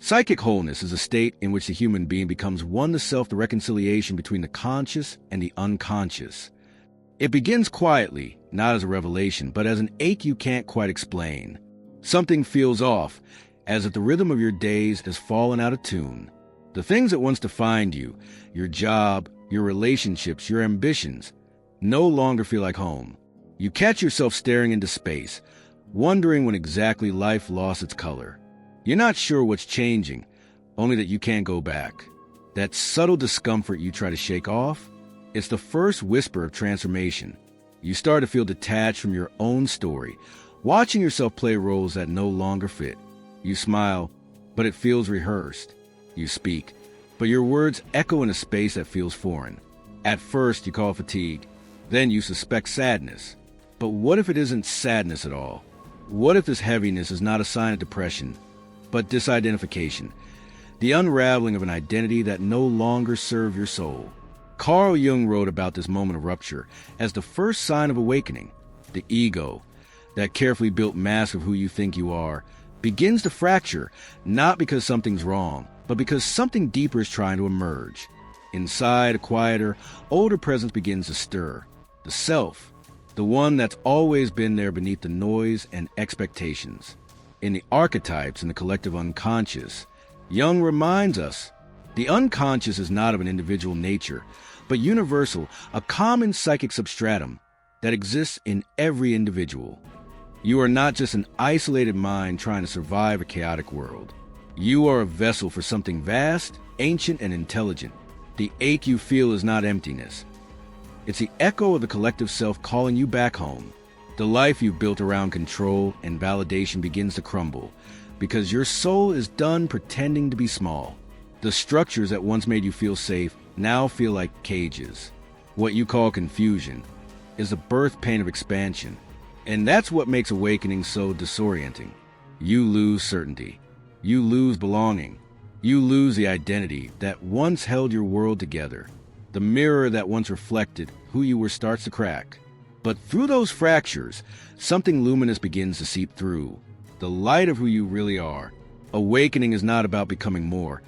Psychic wholeness is a state in which the human being becomes one to self, the reconciliation between the conscious and the unconscious. It begins quietly, not as a revelation, but as an ache you can't quite explain. Something feels off, as if the rhythm of your days has fallen out of tune. The things that once defined you, your job, your relationships, your ambitions, no longer feel like home. You catch yourself staring into space, wondering when exactly life lost its color. You're not sure what's changing, only that you can't go back. That subtle discomfort you try to shake off, it's the first whisper of transformation. You start to feel detached from your own story, watching yourself play roles that no longer fit. You smile, but it feels rehearsed. You speak, but your words echo in a space that feels foreign. At first, you call fatigue. Then you suspect sadness. But what if it isn't sadness at all? What if this heaviness is not a sign of depression, but disidentification, the unraveling of an identity that no longer serves your soul? Carl Jung wrote about this moment of rupture as the first sign of awakening. The ego, that carefully built mask of who you think you are, begins to fracture, not because something's wrong, but because something deeper is trying to emerge. Inside, a quieter, older presence begins to stir. The self, the one that's always been there beneath the noise and expectations. In the archetypes and the collective unconscious, Jung reminds us the unconscious is not of an individual nature, but universal, a common psychic substratum that exists in every individual. You are not just an isolated mind trying to survive a chaotic world. You are a vessel for something vast, ancient, and intelligent. The ache you feel is not emptiness. It's the echo of the collective self calling you back home. The life you've built around control and validation begins to crumble because your soul is done pretending to be small. The structures that once made you feel safe now feel like cages. What you call confusion is the birth pain of expansion. And that's what makes awakening so disorienting. You lose certainty. You lose belonging. You lose the identity that once held your world together. The mirror that once reflected who you were starts to crack. But through those fractures, something luminous begins to seep through. The light of who you really are. Awakening is not about becoming more.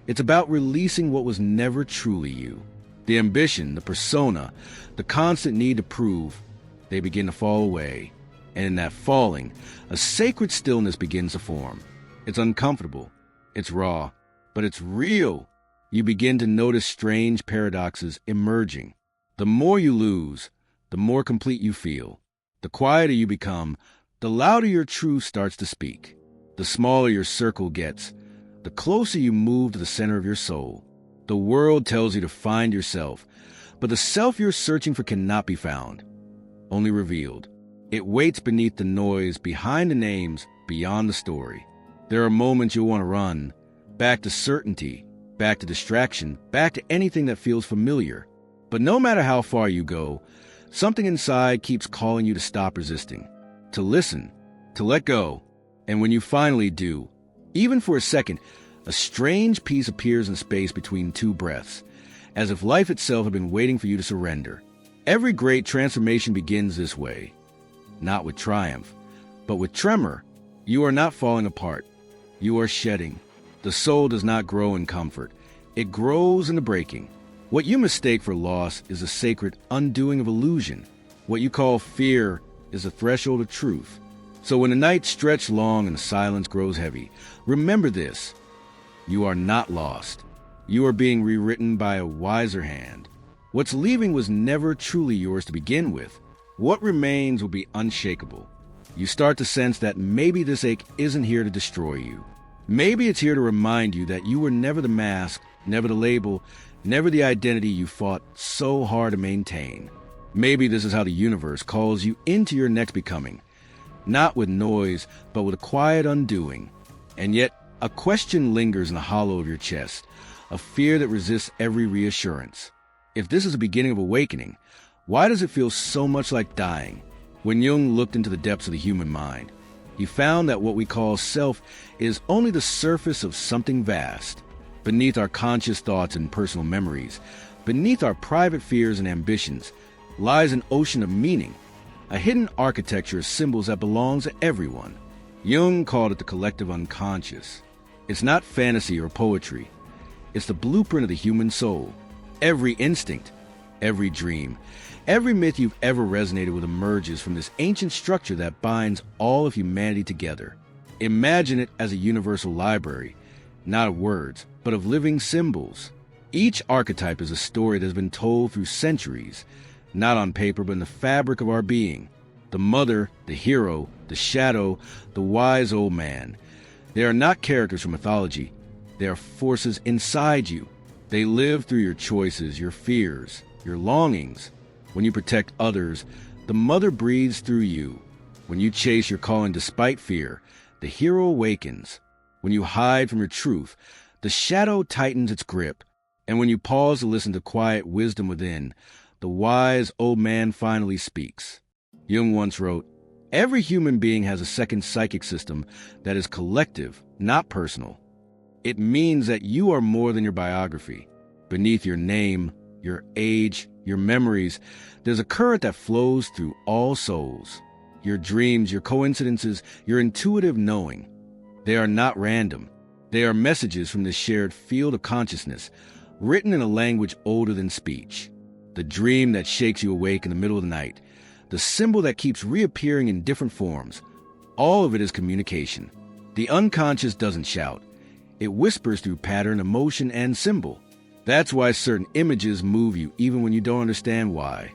It's about releasing what was never truly you. The ambition, the persona, the constant need to prove, they begin to fall away. And in that falling, a sacred stillness begins to form. It's uncomfortable. It's raw. But it's real. You begin to notice strange paradoxes emerging. The more you lose, the more complete you feel. The quieter you become, the louder your truth starts to speak. The smaller your circle gets, the closer you move to the center of your soul. The world tells you to find yourself, but the self you're searching for cannot be found, only revealed. It waits beneath the noise, behind the names, beyond the story. There are moments you'll want to run, back to certainty, back to distraction, back to anything that feels familiar. But no matter how far you go, something inside keeps calling you to stop resisting, to listen, to let go. And when you finally do, even for a second, a strange peace appears in space between two breaths, as if life itself had been waiting for you to surrender. Every great transformation begins this way, not with triumph, but with tremor. You are not falling apart. You are shedding. The soul does not grow in comfort. It grows in the breaking. What you mistake for loss is a sacred undoing of illusion. What you call fear is a threshold of truth. So when the nights stretch long and the silence grows heavy, remember this. You are not lost. You are being rewritten by a wiser hand. What's leaving was never truly yours to begin with. What remains will be unshakable. You start to sense that maybe this ache isn't here to destroy you. Maybe it's here to remind you that you were never the mask, never the label, never the identity you fought so hard to maintain. Maybe this is how the universe calls you into your next becoming. Not with noise, but with a quiet undoing. And yet, a question lingers in the hollow of your chest, a fear that resists every reassurance. If this is the beginning of awakening, why does it feel so much like dying? When Jung looked into the depths of the human mind, he found that what we call self is only the surface of something vast. Beneath our conscious thoughts and personal memories, beneath our private fears and ambitions, lies an ocean of meaning, a hidden architecture of symbols that belongs to everyone. Jung called it the collective unconscious. It's not fantasy or poetry. It's the blueprint of the human soul. Every instinct, every dream, every myth you've ever resonated with emerges from this ancient structure that binds all of humanity together. Imagine it as a universal library, not of words, but of living symbols. Each archetype is a story that has been told through centuries, not on paper but in the fabric of our being. The mother, the hero, the shadow, the wise old man. They are not characters from mythology. They are forces inside you. They live through your choices, your fears, your longings. When you protect others, the mother breathes through you. When you chase your calling despite fear, the hero awakens. When you hide from your truth, the shadow tightens its grip. And when you pause to listen to quiet wisdom within, the wise old man finally speaks. Jung once wrote, "Every human being has a second psychic system that is collective, not personal." It means that you are more than your biography. Beneath your name, your age, your memories, there's a current that flows through all souls. Your dreams, your coincidences, your intuitive knowing. They are not random. They are messages from this shared field of consciousness, written in a language older than speech. The dream that shakes you awake in the middle of the night. The symbol that keeps reappearing in different forms. All of it is communication. The unconscious doesn't shout. It whispers through pattern, emotion, and symbol. That's why certain images move you even when you don't understand why.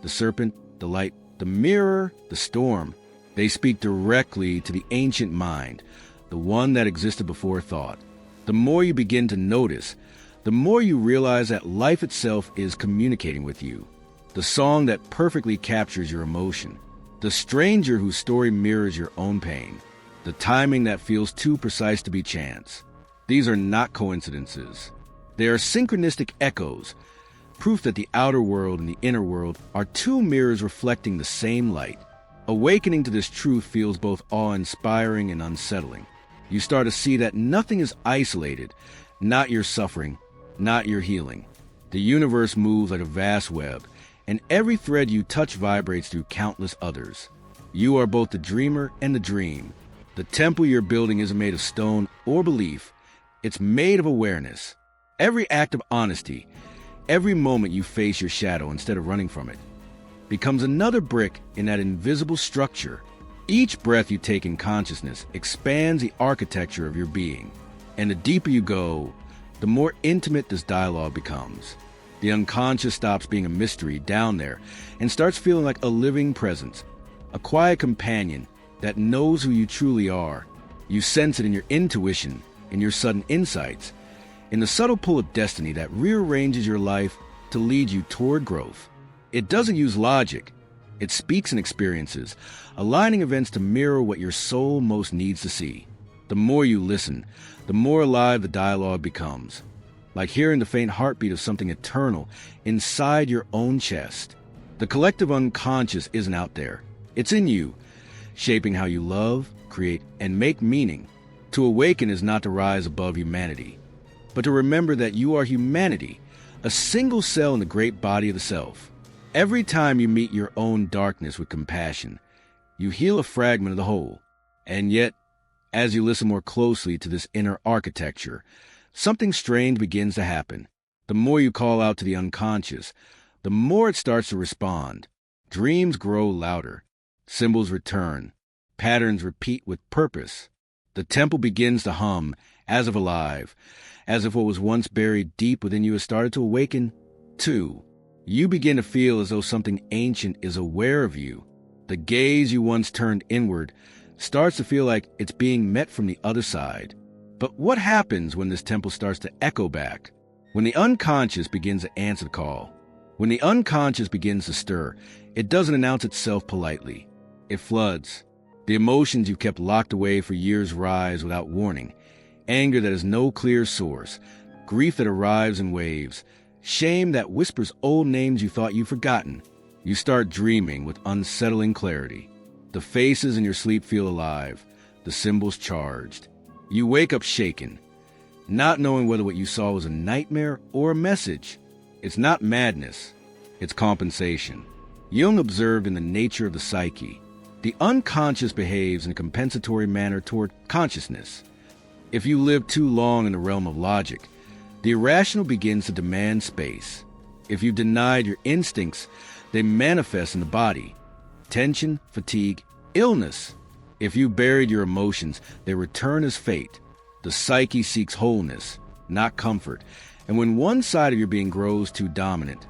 The serpent, the light, the mirror, the storm. They speak directly to the ancient mind, the one that existed before thought. The more you begin to notice, the more you realize that life itself is communicating with you. The song that perfectly captures your emotion. The stranger whose story mirrors your own pain. The timing that feels too precise to be chance. These are not coincidences. They are synchronistic echoes, proof that the outer world and the inner world are two mirrors reflecting the same light. Awakening to this truth feels both awe-inspiring and unsettling. You start to see that nothing is isolated, not your suffering, not your healing. The universe moves like a vast web, and every thread you touch vibrates through countless others. You are both the dreamer and the dream. The temple you're building isn't made of stone or belief. It's made of awareness. Every act of honesty, every moment you face your shadow instead of running from it, becomes another brick in that invisible structure. Each breath you take in consciousness expands the architecture of your being. And the deeper you go, the more intimate this dialogue becomes. The unconscious stops being a mystery down there and starts feeling like a living presence, a quiet companion that knows who you truly are. You sense it in your intuition, in your sudden insights, in the subtle pull of destiny that rearranges your life to lead you toward growth. It doesn't use logic. It speaks in experiences, aligning events to mirror what your soul most needs to see. The more you listen, the more alive the dialogue becomes. Like hearing the faint heartbeat of something eternal inside your own chest. The collective unconscious isn't out there. It's in you, shaping how you love, create, and make meaning. To awaken is not to rise above humanity, but to remember that you are humanity, a single cell in the great body of the self. Every time you meet your own darkness with compassion, you heal a fragment of the whole. And yet, as you listen more closely to this inner architecture, something strange begins to happen. The more you call out to the unconscious, the more it starts to respond. Dreams grow louder. Symbols return. Patterns repeat with purpose. The temple begins to hum, as if alive, as if what was once buried deep within you has started to awaken, too. You begin to feel as though something ancient is aware of you. The gaze you once turned inward starts to feel like it's being met from the other side. But what happens when this temple starts to echo back? When the unconscious begins to answer the call. When the unconscious begins to stir, it doesn't announce itself politely. It floods. The emotions you've kept locked away for years rise without warning. Anger that has no clear source. Grief that arrives in waves. Shame that whispers old names you thought you'd forgotten. You start dreaming with unsettling clarity. The faces in your sleep feel alive. The symbols charged. You wake up shaken, not knowing whether what you saw was a nightmare or a message. It's not madness. It's compensation. Jung observed in the nature of the psyche. The unconscious behaves in a compensatory manner toward consciousness. If you live too long in the realm of logic, the irrational begins to demand space. If you've denied your instincts, they manifest in the body. Tension, fatigue, illness. If you buried your emotions, they return as fate. The psyche seeks wholeness, not comfort. And when one side of your being grows too dominant,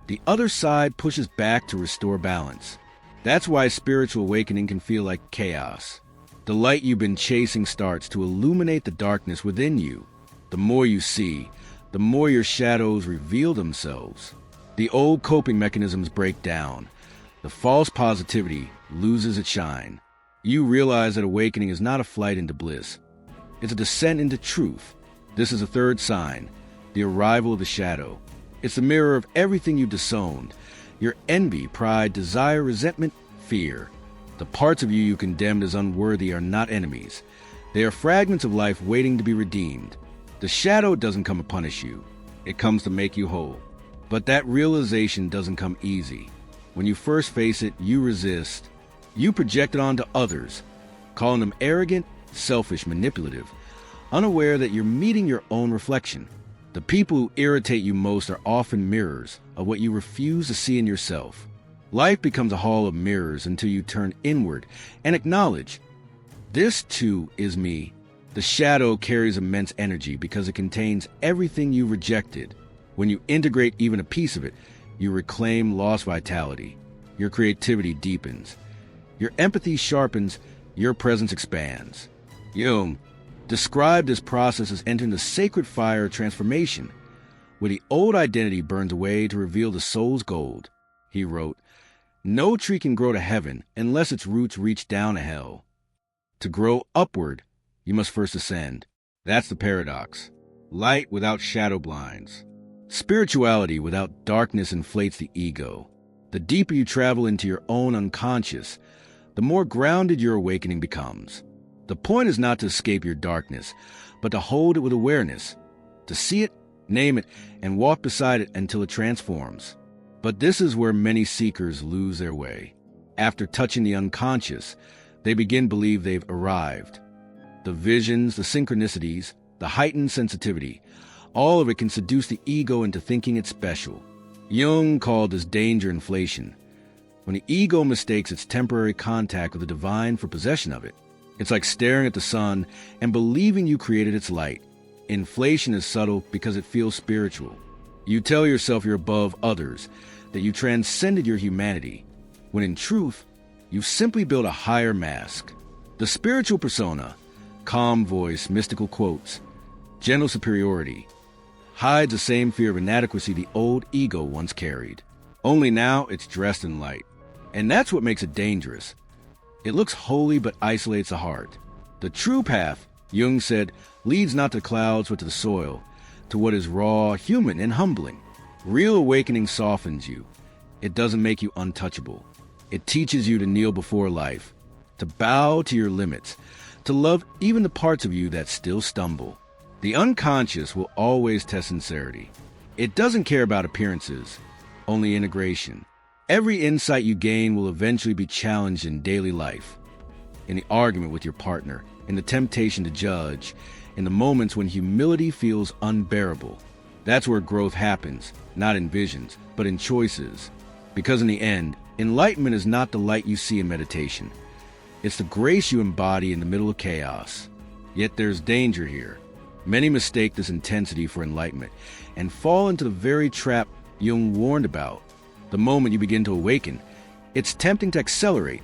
the other side pushes back to restore balance. That's why spiritual awakening can feel like chaos. The light you've been chasing starts to illuminate the darkness within you. The more you see, the more your shadows reveal themselves. The old coping mechanisms break down. The false positivity loses its shine. You realize that awakening is not a flight into bliss. It's a descent into truth. This is a third sign, the arrival of the shadow. It's the mirror of everything you disowned. Your envy, pride, desire, resentment, fear. The parts of you condemned as unworthy are not enemies. They are fragments of life waiting to be redeemed. The shadow doesn't come to punish you. It comes to make you whole. But that realization doesn't come easy. When you first face it, you resist. You project it onto others, calling them arrogant, selfish, manipulative, unaware that you're meeting your own reflection. The people who irritate you most are often mirrors of what you refuse to see in yourself. Life becomes a hall of mirrors until you turn inward and acknowledge, this too is me. The shadow carries immense energy because it contains everything you rejected. When you integrate even a piece of it, you reclaim lost vitality. Your creativity deepens. Your empathy sharpens. Your presence expands. Jung described this process as entering the sacred fire of transformation, where the old identity burns away to reveal the soul's gold. He wrote, "No tree can grow to heaven unless its roots reach down to hell. To grow upward, you must first ascend." That's the paradox. Light without shadow blinds. Spirituality without darkness inflates the ego. The deeper you travel into your own unconscious, the more grounded your awakening becomes. The point is not to escape your darkness, but to hold it with awareness, to see it, name it, and walk beside it until it transforms. But this is where many seekers lose their way. After touching the unconscious, they begin to believe they've arrived. The visions, the synchronicities, the heightened sensitivity, all of it can seduce the ego into thinking it's special. Jung called this danger inflation. When the ego mistakes its temporary contact with the divine for possession of it, it's like staring at the sun and believing you created its light. Inflation is subtle because it feels spiritual. You tell yourself you're above others, that you transcended your humanity, when in truth, you've simply built a higher mask. The spiritual persona, calm voice, mystical quotes, gentle superiority, hides the same fear of inadequacy the old ego once carried. Only now it's dressed in light. And that's what makes it dangerous. It looks holy but isolates the heart. The true path, Jung said, leads not to clouds but to the soil, to what is raw, human, and humbling. Real awakening softens you. It doesn't make you untouchable. It teaches you to kneel before life, to bow to your limits, to love even the parts of you that still stumble. The unconscious will always test sincerity. It doesn't care about appearances, only integration. Every insight you gain will eventually be challenged in daily life, in the argument with your partner, in the temptation to judge, in the moments when humility feels unbearable. That's where growth happens, not in visions, but in choices. Because in the end, enlightenment is not the light you see in meditation. It's the grace you embody in the middle of chaos. Yet there's danger here. Many mistake this intensity for enlightenment and fall into the very trap Jung warned about. The moment you begin to awaken, it's tempting to accelerate,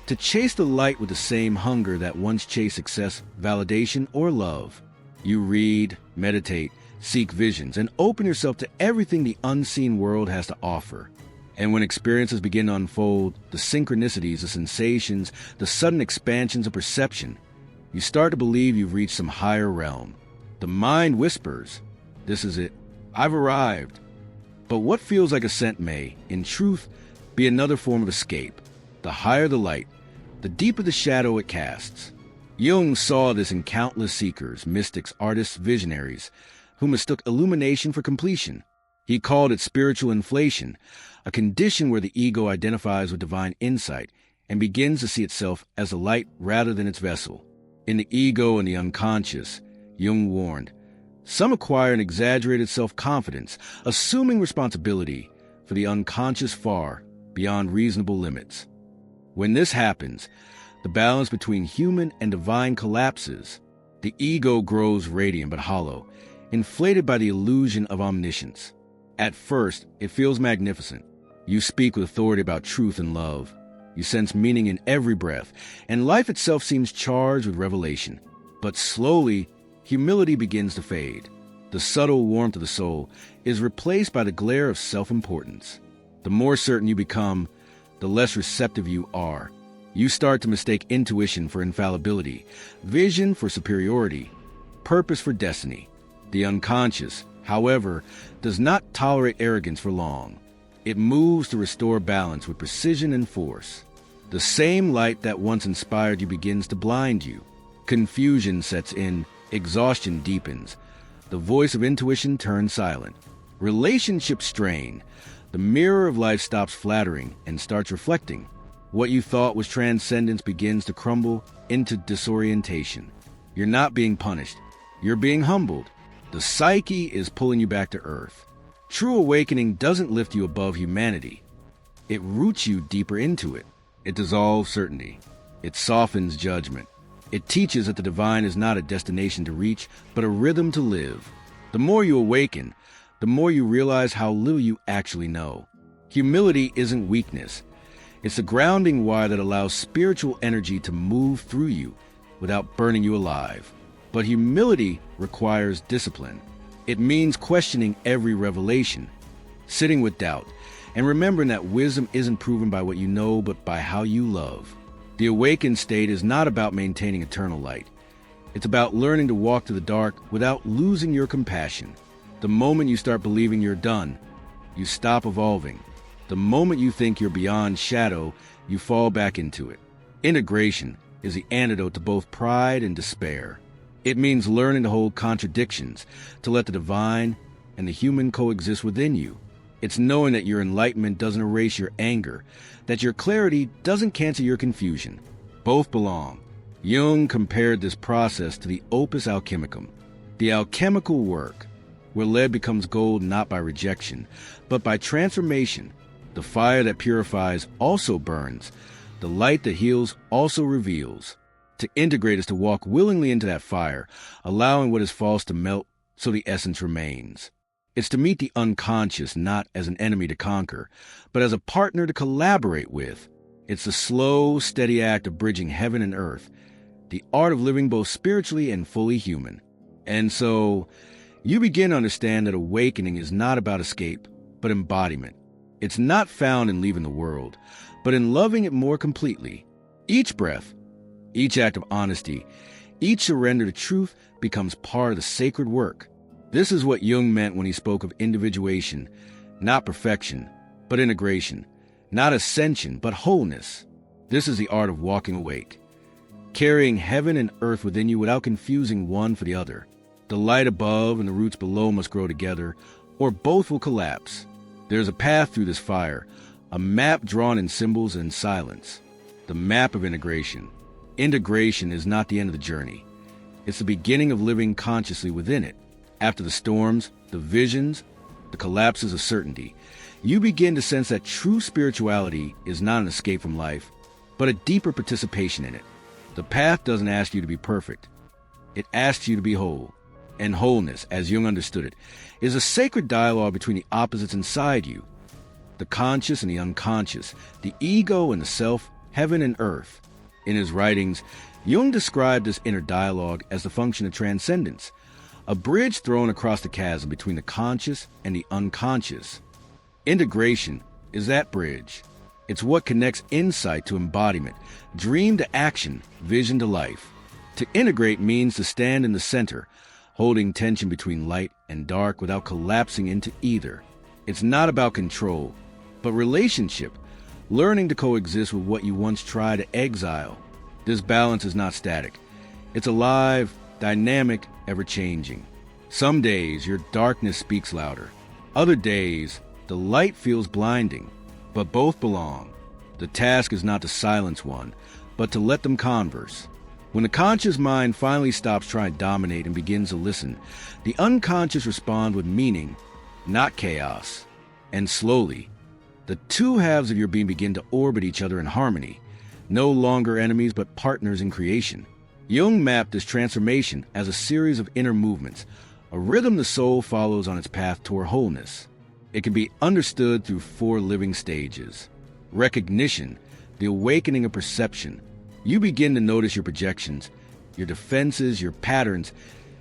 to chase the light with the same hunger that once chased success, validation, or love. You read, meditate, seek visions, and open yourself to everything the unseen world has to offer. And when experiences begin to unfold, the synchronicities, the sensations, the sudden expansions of perception, you start to believe you've reached some higher realm. The mind whispers, "This is it. I've arrived." But what feels like ascent may, in truth, be another form of escape. The higher the light, the deeper the shadow it casts. Jung saw this in countless seekers, mystics, artists, visionaries, who mistook illumination for completion. He called it spiritual inflation, a condition where the ego identifies with divine insight and begins to see itself as a light rather than its vessel. In the ego and the unconscious, Jung warned. Some acquire an exaggerated self-confidence, assuming responsibility for the unconscious far beyond reasonable limits. When this happens, the balance between human and divine collapses. The ego grows radiant but hollow, inflated by the illusion of omniscience. At first, it feels magnificent. You speak with authority about truth and love. You sense meaning in every breath, and life itself seems charged with revelation. But slowly, humility begins to fade. The subtle warmth of the soul is replaced by the glare of self-importance. The more certain you become, the less receptive you are. You start to mistake intuition for infallibility, vision for superiority, purpose for destiny. The unconscious, however, does not tolerate arrogance for long. It moves to restore balance with precision and force. The same light that once inspired you begins to blind you. Confusion sets in, exhaustion deepens. The voice of intuition turns silent. Relationships strain. The mirror of life stops flattering and starts reflecting. What you thought was transcendence begins to crumble into disorientation. You're not being punished. You're being humbled. The psyche is pulling you back to earth. True awakening doesn't lift you above humanity. It roots you deeper into it. It dissolves certainty. It softens judgment. It teaches that the divine is not a destination to reach, but a rhythm to live. The more you awaken, the more you realize how little you actually know. Humility isn't weakness. It's the grounding wire that allows spiritual energy to move through you without burning you alive. But humility requires discipline. It means questioning every revelation, sitting with doubt, and remembering that wisdom isn't proven by what you know, but by how you love. The awakened state is not about maintaining eternal light. It's about learning to walk through the dark without losing your compassion. The moment you start believing you're done, you stop evolving. The moment you think you're beyond shadow, you fall back into it. Integration is the antidote to both pride and despair. It means learning to hold contradictions, to let the divine and the human coexist within you. It's knowing that your enlightenment doesn't erase your anger, that your clarity doesn't cancel your confusion. Both belong. Jung compared this process to the opus alchemicum, the alchemical work, where lead becomes gold not by rejection, but by transformation. The fire that purifies also burns. The light that heals also reveals. To integrate is to walk willingly into that fire, allowing what is false to melt so the essence remains. It's to meet the unconscious not as an enemy to conquer, but as a partner to collaborate with. It's the slow, steady act of bridging heaven and earth, the art of living both spiritually and fully human. And so, you begin to understand that awakening is not about escape, but embodiment. It's not found in leaving the world, but in loving it more completely. Each breath, each act of honesty, each surrender to truth becomes part of the sacred work. This is what Jung meant when he spoke of individuation, not perfection, but integration, not ascension, but wholeness. This is the art of walking awake, carrying heaven and earth within you without confusing one for the other. The light above and the roots below must grow together, or both will collapse. There's a path through this fire, a map drawn in symbols and silence, the map of integration. Integration is not the end of the journey. It's the beginning of living consciously within it. After the storms, the visions, the collapses of certainty, you begin to sense that true spirituality is not an escape from life, but a deeper participation in it. The path doesn't ask you to be perfect. It asks you to be whole. And wholeness, as Jung understood it, is a sacred dialogue between the opposites inside you, the conscious and the unconscious, the ego and the self, heaven and earth. In his writings, Jung described this inner dialogue as the function of transcendence, a bridge thrown across the chasm between the conscious and the unconscious. Integration is that bridge. It's what connects insight to embodiment, dream to action, vision to life. To integrate means to stand in the center, holding tension between light and dark without collapsing into either. It's not about control, but relationship, learning to coexist with what you once tried to exile. This balance is not static. It's alive, dynamic, ever-changing. Some days, your darkness speaks louder. Other days, the light feels blinding, but both belong. The task is not to silence one, but to let them converse. When the conscious mind finally stops trying to dominate and begins to listen, the unconscious responds with meaning, not chaos. And slowly, the two halves of your being begin to orbit each other in harmony, no longer enemies but partners in creation. Jung mapped this transformation as a series of inner movements, a rhythm the soul follows on its path toward wholeness. It can be understood through 4 living stages. Recognition, the awakening of perception. You begin to notice your projections, your defenses, your patterns,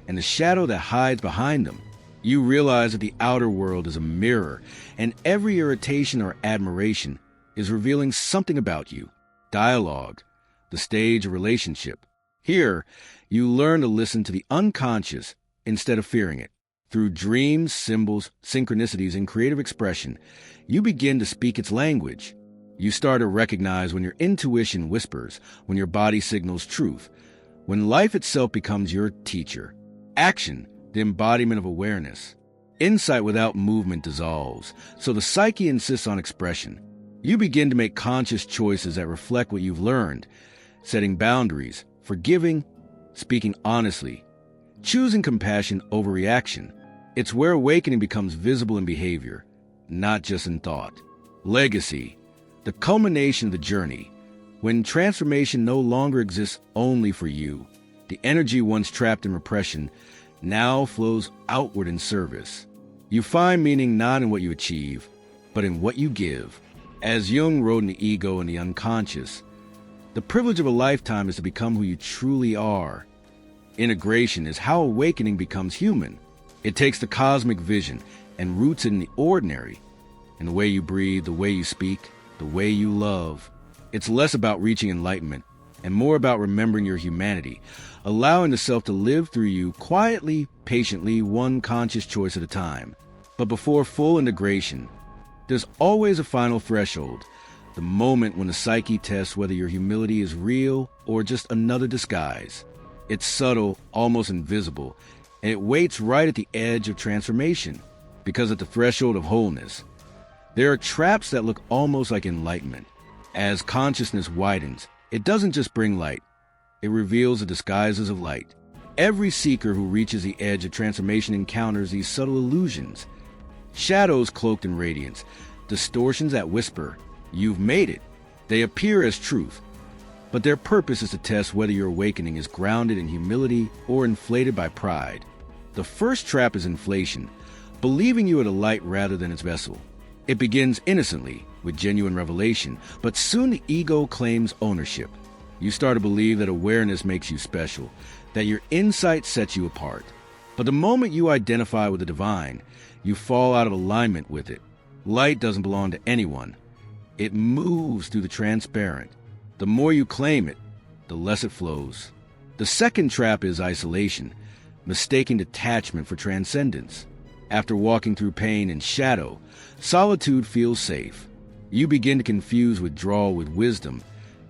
and the shadow that hides behind them. You realize that the outer world is a mirror, and every irritation or admiration is revealing something about you. Dialogue, the stage of relationship. Here, you learn to listen to the unconscious instead of fearing it. Through dreams, symbols, synchronicities, and creative expression, you begin to speak its language. You start to recognize when your intuition whispers, when your body signals truth, when life itself becomes your teacher. Action, the embodiment of awareness. Insight without movement dissolves, so the psyche insists on expression. You begin to make conscious choices that reflect what you've learned, setting boundaries, forgiving, speaking honestly, choosing compassion over reaction. It's where awakening becomes visible in behavior, not just in thought. Legacy, the culmination of the journey, when transformation no longer exists only for you. The energy once trapped in repression now flows outward in service. You find meaning not in what you achieve, but in what you give. As Jung wrote in The Ego and the Unconscious, the privilege of a lifetime is to become who you truly are. Integration is how awakening becomes human. It takes the cosmic vision and roots it in the ordinary, in the way you breathe, the way you speak, the way you love. It's less about reaching enlightenment and more about remembering your humanity, allowing the self to live through you quietly, patiently, one conscious choice at a time. But before full integration, there's always a final threshold, the moment when the psyche tests whether your humility is real or just another disguise. It's subtle, almost invisible, and it waits right at the edge of transformation, because at the threshold of wholeness, there are traps that look almost like enlightenment. As consciousness widens, it doesn't just bring light, it reveals the disguises of light. Every seeker who reaches the edge of transformation encounters these subtle illusions, shadows cloaked in radiance, distortions that whisper, "You've made it." They appear as truth, but their purpose is to test whether your awakening is grounded in humility or inflated by pride. The first trap is inflation, believing you are the light rather than its vessel. It begins innocently, with genuine revelation, but soon the ego claims ownership. You start to believe that awareness makes you special, that your insight sets you apart. But the moment you identify with the divine, you fall out of alignment with it. Light doesn't belong to anyone. It moves through the transparent. The more you claim it, the less it flows. The second trap is isolation, mistaking detachment for transcendence. After walking through pain and shadow, solitude feels safe. You begin to confuse withdrawal with wisdom,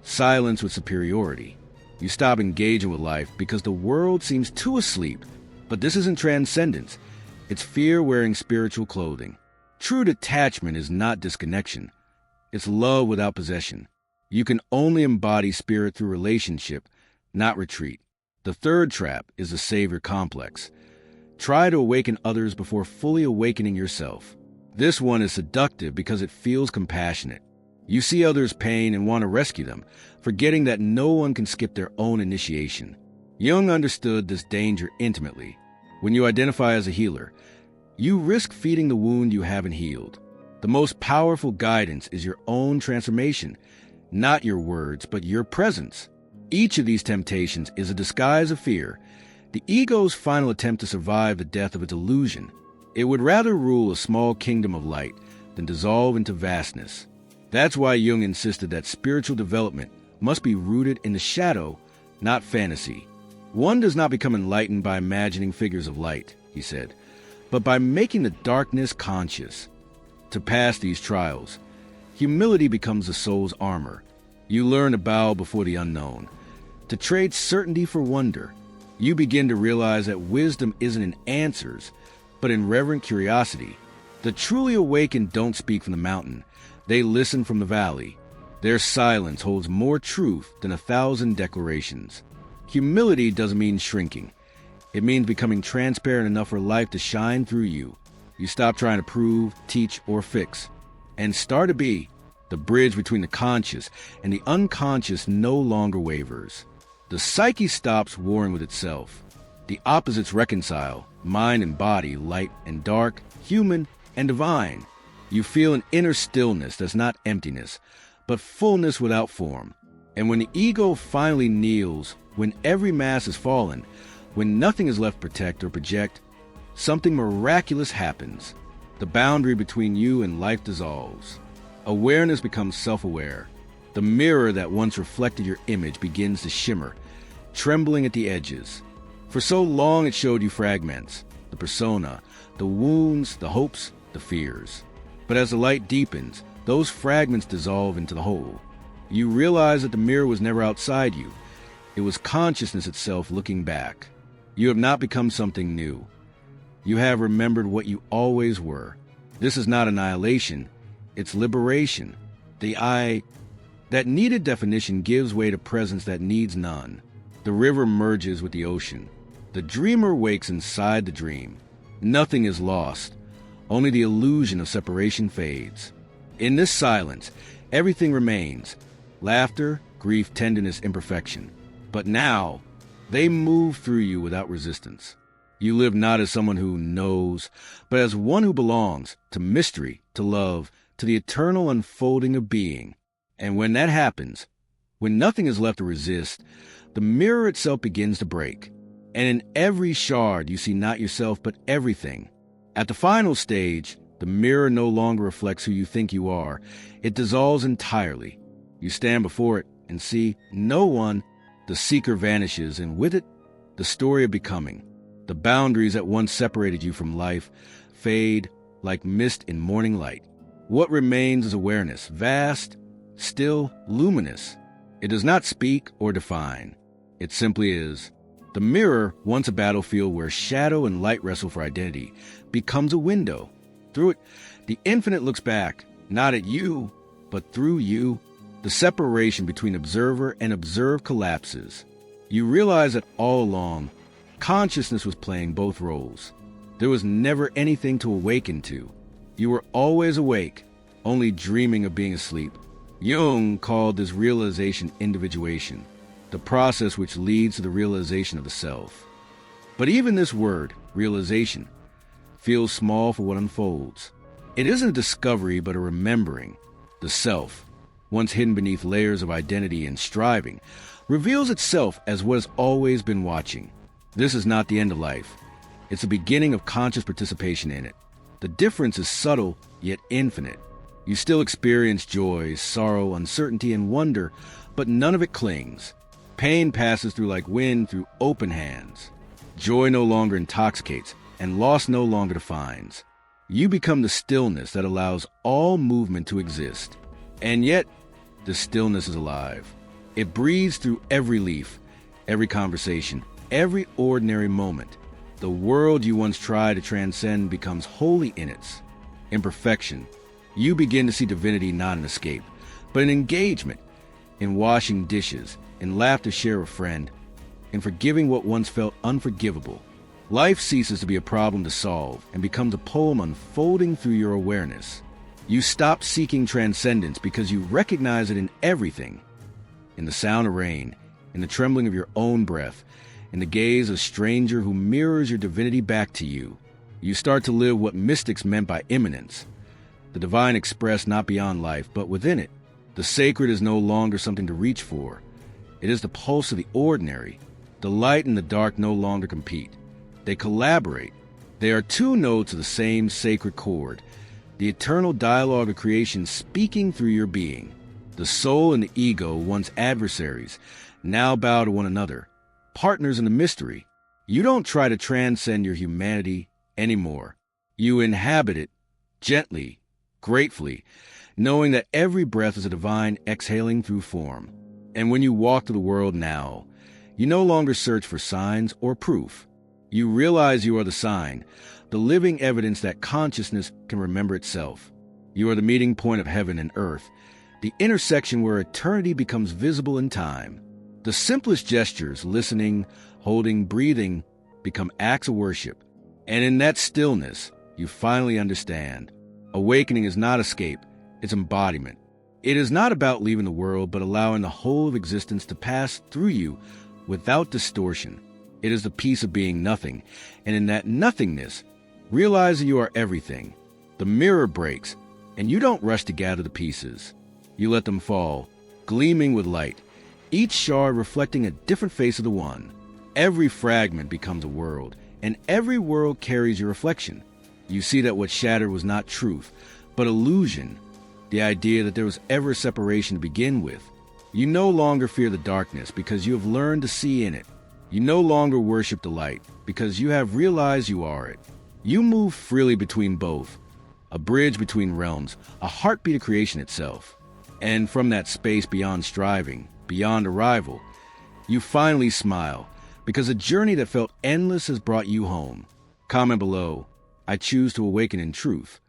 silence with superiority. You stop engaging with life because the world seems too asleep. But this isn't transcendence. It's fear wearing spiritual clothing. True detachment is not disconnection. It's love without possession. You can only embody spirit through relationship, not retreat. The third trap is the savior complex. Try to awaken others before fully awakening yourself. This one is seductive because it feels compassionate. You see others' pain and want to rescue them, forgetting that no one can skip their own initiation. Jung understood this danger intimately. When you identify as a healer, you risk feeding the wound you haven't healed. The most powerful guidance is your own transformation, not your words, but your presence. Each of these temptations is a disguise of fear, the ego's final attempt to survive the death of its illusion. It would rather rule a small kingdom of light than dissolve into vastness. That's why Jung insisted that spiritual development must be rooted in the shadow, not fantasy. One does not become enlightened by imagining figures of light, he said, but by making the darkness conscious. To pass these trials, humility becomes the soul's armor. You learn to bow before the unknown, to trade certainty for wonder. You begin to realize that wisdom isn't in answers, but in reverent curiosity. The truly awakened don't speak from the mountain. They listen from the valley. Their silence holds more truth than 1,000 declarations. Humility doesn't mean shrinking. It means becoming transparent enough for life to shine through you. You stop trying to prove, teach, or fix, and start to be. The bridge between the conscious and the unconscious no longer wavers. The psyche stops warring with itself. The opposites reconcile, mind and body, light and dark, human and divine. You feel an inner stillness that's not emptiness, but fullness without form. And when the ego finally kneels, when every mask is fallen, when nothing is left to protect or project, something miraculous happens. The boundary between you and life dissolves. Awareness becomes self-aware. The mirror that once reflected your image begins to shimmer, trembling at the edges. For so long it showed you fragments, the persona, the wounds, the hopes, the fears. But as the light deepens, those fragments dissolve into the whole. You realize that the mirror was never outside you. It was consciousness itself looking back. You have not become something new. You have remembered what you always were. This is not annihilation. It's liberation. The I that needed definition gives way to presence that needs none. The river merges with the ocean. The dreamer wakes inside the dream. Nothing is lost. Only the illusion of separation fades. In this silence, everything remains. Laughter, grief, tenderness, imperfection. But now, they move through you without resistance. You live not as someone who knows, but as one who belongs to mystery, to love, to the eternal unfolding of being. And when that happens, when nothing is left to resist, the mirror itself begins to break. And in every shard you see not yourself but everything. At the final stage, the mirror no longer reflects who you think you are. It dissolves entirely. You stand before it and see no one. The seeker vanishes, and with it, the story of becoming. The boundaries that once separated you from life fade like mist in morning light. What remains is awareness, vast, still, luminous. It does not speak or define. It simply is. The mirror, once a battlefield where shadow and light wrestle for identity, becomes a window. Through it, the infinite looks back, not at you, but through you. The separation between observer and observed collapses. You realize that all along, consciousness was playing both roles. There was never anything to awaken to. You were always awake, only dreaming of being asleep. Jung called this realization individuation, the process which leads to the realization of the self. But even this word, realization, feels small for what unfolds. It isn't a discovery, but a remembering. The self, once hidden beneath layers of identity and striving, reveals itself as what has always been watching. This is not the end of life. It's the beginning of conscious participation in it. The difference is subtle, yet infinite. You still experience joy, sorrow, uncertainty, and wonder, but none of it clings. Pain passes through like wind through open hands. Joy no longer intoxicates, and loss no longer defines. You become the stillness that allows all movement to exist. And yet, the stillness is alive. It breathes through every leaf, every conversation, every ordinary moment. The world you once tried to transcend becomes wholly in its imperfection. You begin to see divinity not an escape, but an engagement, in washing dishes, in laughter share a friend, in forgiving what once felt unforgivable. Life ceases to be a problem to solve and becomes a poem unfolding through your awareness. You stop seeking transcendence because you recognize it in everything. In the sound of rain, in the trembling of your own breath, in the gaze of a stranger who mirrors your divinity back to you. You start to live what mystics meant by immanence. The divine expressed not beyond life, but within it. The sacred is no longer something to reach for. It is the pulse of the ordinary. The light and the dark no longer compete. They collaborate. They are two notes of the same sacred chord. The eternal dialogue of creation speaking through your being. The soul and the ego, once adversaries, now bow to one another, partners in the mystery. You don't try to transcend your humanity anymore. You inhabit it gently, gratefully, knowing that every breath is a divine exhaling through form. And when you walk through the world now, you no longer search for signs or proof. You realize you are the sign, the living evidence that consciousness can remember itself. You are the meeting point of heaven and earth, the intersection where eternity becomes visible in time. The simplest gestures, listening, holding, breathing, become acts of worship. And in that stillness, you finally understand. Awakening is not escape, it's embodiment. It is not about leaving the world, but allowing the whole of existence to pass through you without distortion. It is the peace of being nothing, and in that nothingness, realizing you are everything. The mirror breaks, and you don't rush to gather the pieces. You let them fall, gleaming with light, each shard reflecting a different face of the one. Every fragment becomes a world, and every world carries your reflection. You see that what shattered was not truth, but illusion, the idea that there was ever separation to begin with. You no longer fear the darkness because you have learned to see in it. You no longer worship the light because you have realized you are it. You move freely between both, a bridge between realms, a heartbeat of creation itself. And from that space beyond striving, beyond arrival, you finally smile, because a journey that felt endless has brought you home. Comment below, I choose to awaken in truth.